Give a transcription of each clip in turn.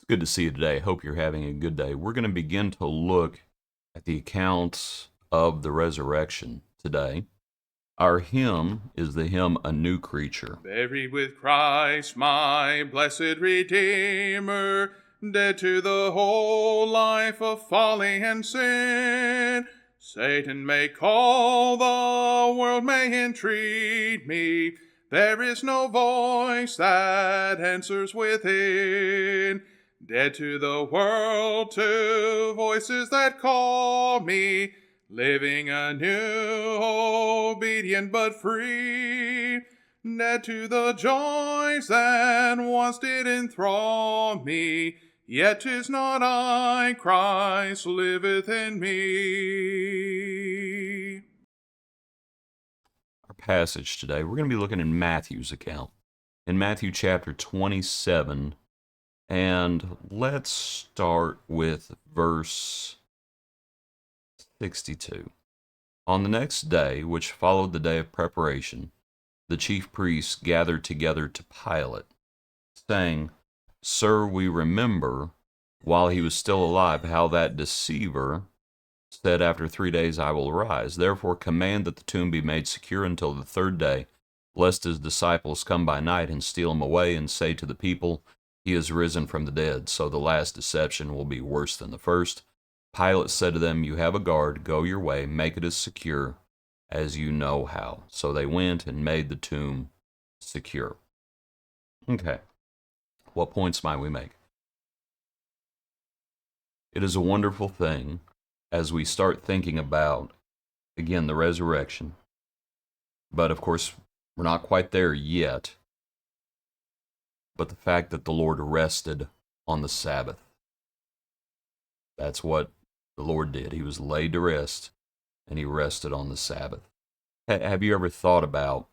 Good to see you today. Hope you're having a good day. We're going to begin to look at the accounts of the resurrection today. Our hymn is the hymn A New Creature. Buried with Christ, my blessed Redeemer, dead to the whole life of folly and sin. Satan may call, the world may entreat me, there is no voice that answers within. Dead to the world, to voices that call me, living anew, obedient but free. Dead to the joys that once did enthrall me, yet 'tis not I, Christ liveth in me. Our passage today, we're going to be looking in Matthew's account. In Matthew chapter 27, and let's start with verse 62. On the next day, which followed the day of preparation, the chief priests gathered together to Pilate, saying, Sir, we remember, while he was still alive, how that deceiver said, After 3 days I will rise. Therefore command that the tomb be made secure until the third day, lest his disciples come by night and steal him away, and say to the people, He is risen from the dead. So the last deception will be worse than the first. Pilate said to them, You have a guard, go your way, make it as secure as you know how. So they went and made the tomb secure. Okay, what points might we make? It is a wonderful thing as we start thinking about, again, the resurrection. But of course, we're not quite there yet. But the fact that the Lord rested on the Sabbath. That's what the Lord did. He was laid to rest, and he rested on the Sabbath. Have you ever thought about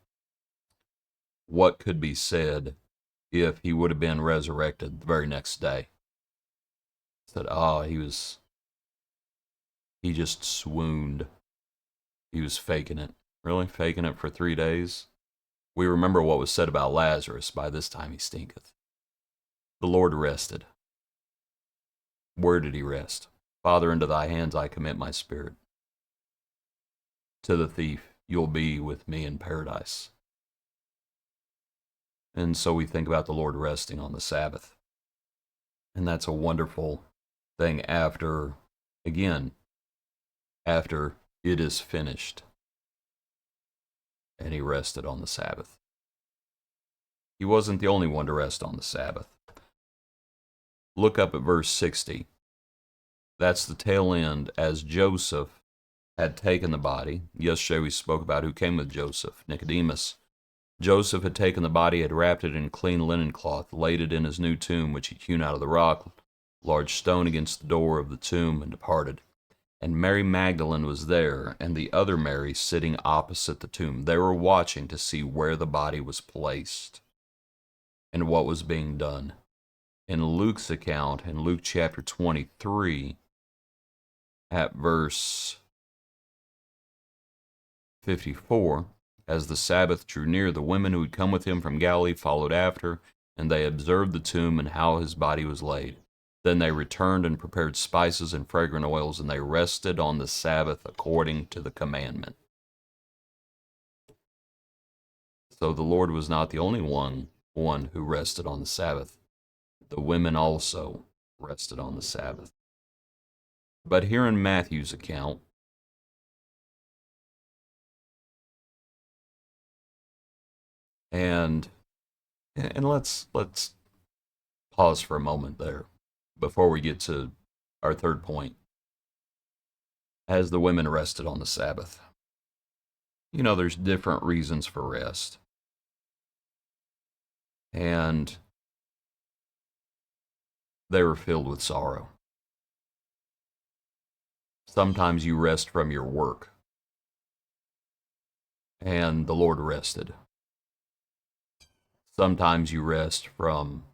what could be said if he would have been resurrected the very next day? Said, he just swooned. He was faking it. Really? Faking it for 3 days? We remember what was said about Lazarus. By this time he stinketh. The Lord rested. Where did he rest? Father, into thy hands I commit my spirit. To the thief, you'll be with me in paradise. And so we think about the Lord resting on the Sabbath. And that's a wonderful thing after it is finished. And he rested on the Sabbath. He wasn't the only one to rest on the Sabbath. Look up at verse 60. That's the tail end as Joseph had taken the body. Yesterday we spoke about who came with Joseph, Nicodemus. Joseph had taken the body, had wrapped it in clean linen cloth, laid it in his new tomb, which he hewn out of the rock, large stone against the door of the tomb, and departed. And Mary Magdalene was there, and the other Mary sitting opposite the tomb. They were watching to see where the body was placed and what was being done. In Luke's account, in Luke chapter 23, at verse 54, as the Sabbath drew near, the women who had come with him from Galilee followed after, and they observed the tomb and how his body was laid. Then they returned and prepared spices and fragrant oils, and they rested on the Sabbath according to the commandment. So the Lord was not the only one who rested on the Sabbath. The women also rested on the Sabbath. But here in Matthew's account, and let's pause for a moment there before we get to our third point. As the women rested on the Sabbath. You know, there's different reasons for rest. And they were filled with sorrow. Sometimes you rest from your work. And the Lord rested. Sometimes you rest from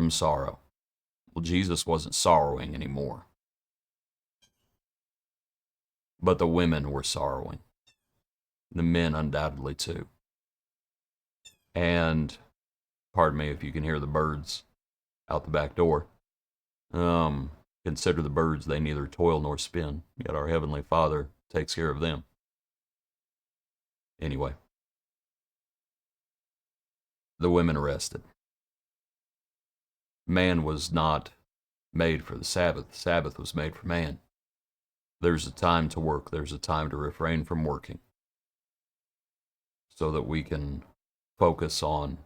sorrow. Well, Jesus wasn't sorrowing anymore. But the women were sorrowing. The men undoubtedly too. And, pardon me if you can hear the birds out the back door, Consider the birds, they neither toil nor spin, yet our Heavenly Father takes care of them. Anyway, the women rested. Man was not made for the Sabbath. The Sabbath was made for man. There's a time to work. There's a time to refrain from working so that we can focus on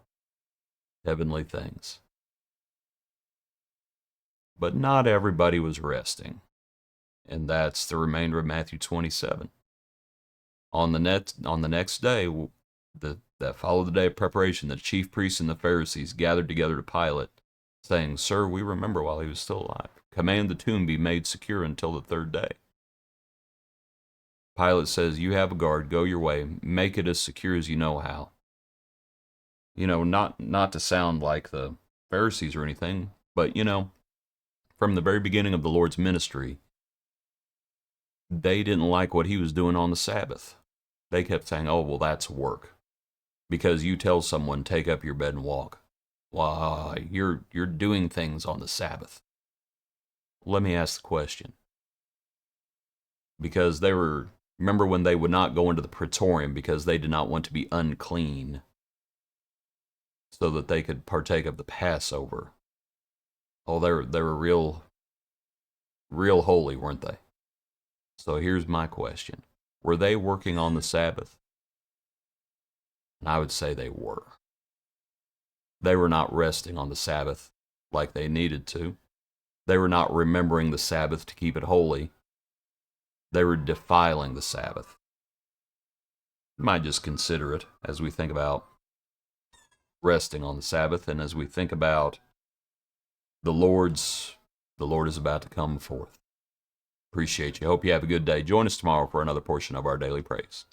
heavenly things. But not everybody was resting. And that's the remainder of Matthew 27. On the next day, that followed the day of preparation, the chief priests and the Pharisees gathered together to Pilate, saying, "Sir, we remember while he was still alive. Command the tomb be made secure until the third day." Pilate says, "You have a guard, go your way, make it as secure as you know how." Not to sound like the Pharisees or anything, but from the very beginning of the Lord's ministry, they didn't like what he was doing on the Sabbath. They kept saying, "Oh, well, that's work." Because you tell someone, take up your bed and walk. Well, you're doing things on the Sabbath. Let me ask the question. Because remember when they would not go into the praetorium because they did not want to be unclean so that they could partake of the Passover. Oh, they were real holy, weren't they? So here's my question. Were they working on the Sabbath? And I would say they were. They were not resting on the Sabbath like they needed to. They were not remembering the Sabbath to keep it holy. They were defiling the Sabbath. You might just consider it as we think about resting on the Sabbath and as we think about the Lord is about to come forth. Appreciate you. Hope you have a good day. Join us tomorrow for another portion of our daily praise.